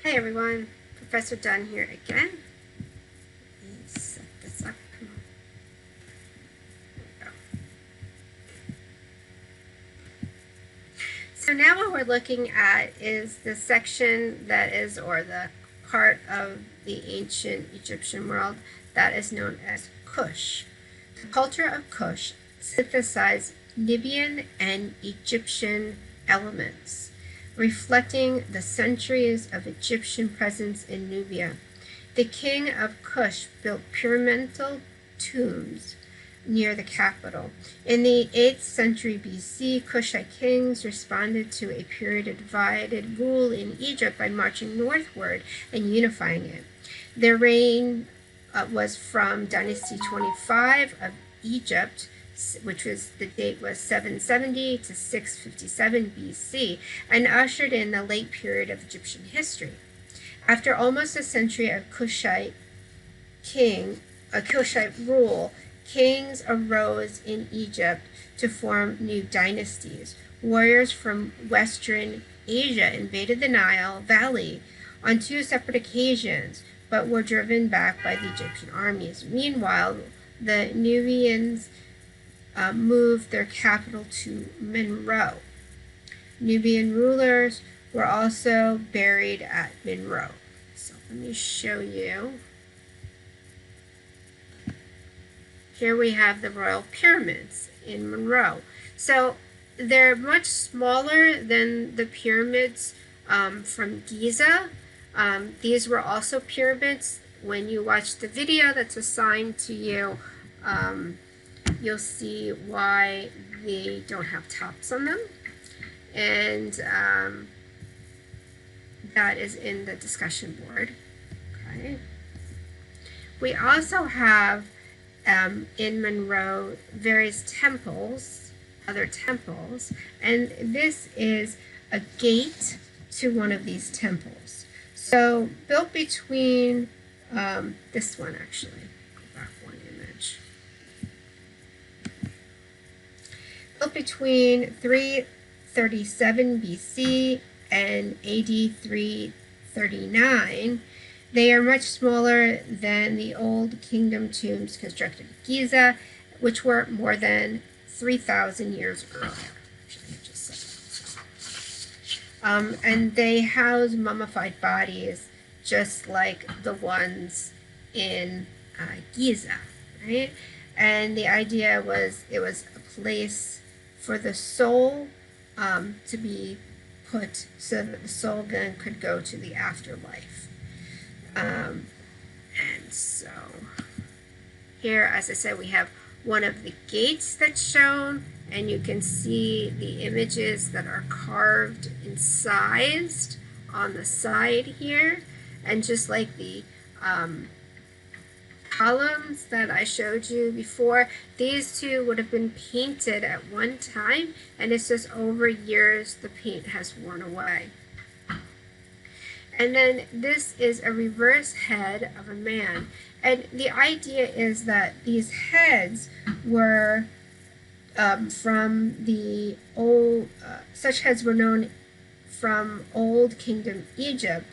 Hey everyone, Professor Dunn here again. Let me set this up. Come on. There we go. So now what we're looking at is the section that is, or the part of the ancient Egyptian world that is known as Kush. The culture of Kush synthesized Libyan and Egyptian elements, reflecting the centuries of Egyptian presence in Nubia. The king of Kush built pyramidal tombs near the capital. In the 8th century BC, Kushite kings responded to a period of divided rule in Egypt by marching northward and unifying it. Their reign was from Dynasty 25 of Egypt, which was the date was 770 to 657 BC, and ushered in the late period of Egyptian history. After almost a century of Kushite rule, kings arose in Egypt to form new dynasties. Warriors from Western Asia invaded the Nile Valley on 2 separate occasions, but were driven back by the Egyptian armies. Meanwhile, the Nubians moved their capital to Monroe. Nubian rulers were also buried at Monroe. So let me show you. Here we have the royal pyramids in Monroe. So they're much smaller than the pyramids from Giza. These were also pyramids. When you watch the video that's assigned to you, you'll see why they don't have tops on them. And that is in the discussion board. Okay. We also have in Monroe various temples, other temples, and this is a gate to one of these temples. So built between this one actually, go back one image. Built between 337 BC and AD 339, they are much smaller than the Old Kingdom tombs constructed at Giza, which were more than 3,000 years earlier. And they house mummified bodies just like the ones in Giza, right? And the idea was it was a place for the soul to be put so that the soul then could go to the afterlife. And so here, as I said, we have one of the gates that's shown, and you can see the images that are carved and sized on the side here. And just like the columns that I showed you before, these two would have been painted at one time, and it's just over years the paint has worn away. And then this is a reverse head of a man. And the idea is that these heads were from the old, such heads were known from Old Kingdom Egypt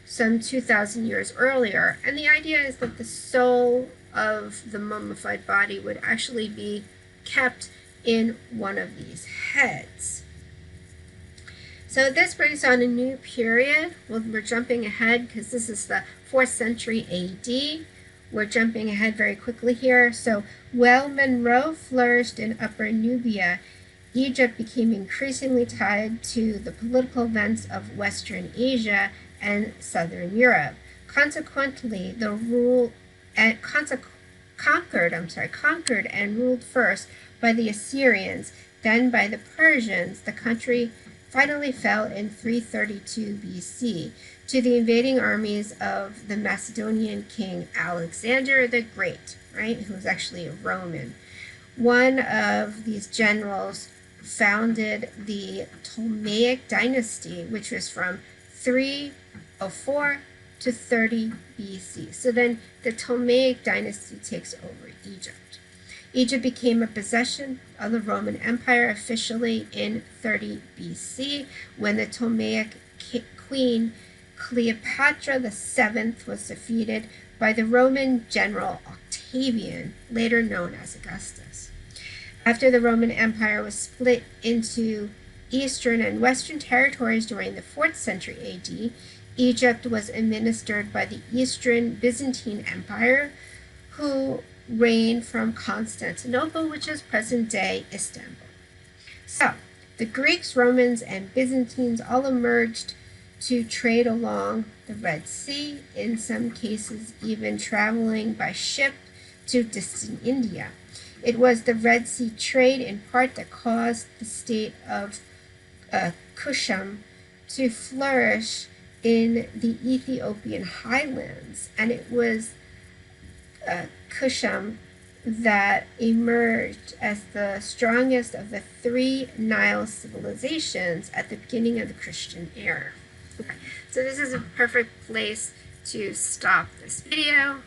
some 2,000 years earlier. And the idea is that the soul of the mummified body would actually be kept in one of these heads. So this brings on a new period. We're jumping ahead because this is the 4th century AD. We're jumping ahead very quickly here. So while Monroe flourished in Upper Nubia, Egypt became increasingly tied to the political events of Western Asia and Southern Europe. Consequently, the conquered and ruled first by the Assyrians, then by the Persians. The country finally fell in 332 BC to the invading armies of the Macedonian king Alexander the Great, right, who was actually a Roman. One of these generals founded the Ptolemaic dynasty, which was from 304 to 30 BC. So then the Ptolemaic dynasty takes over Egypt. Egypt became a possession of the Roman Empire officially in 30 BC when the Ptolemaic queen Cleopatra VII was defeated by the Roman general Octavian, later known as Augustus. After the Roman Empire was split into eastern and western territories during the 4th century AD, Egypt was administered by the Eastern Byzantine Empire, who reigned from Constantinople, which is present-day Istanbul. So, the Greeks, Romans, and Byzantines all emerged to trade along the Red Sea, in some cases even traveling by ship to distant India. It was the Red Sea trade in part that caused the state of Kush to flourish in the Ethiopian highlands, and it was Kush that emerged as the strongest of the 3 Nile civilizations at the beginning of the Christian era. Okay, so this is a perfect place to stop this video.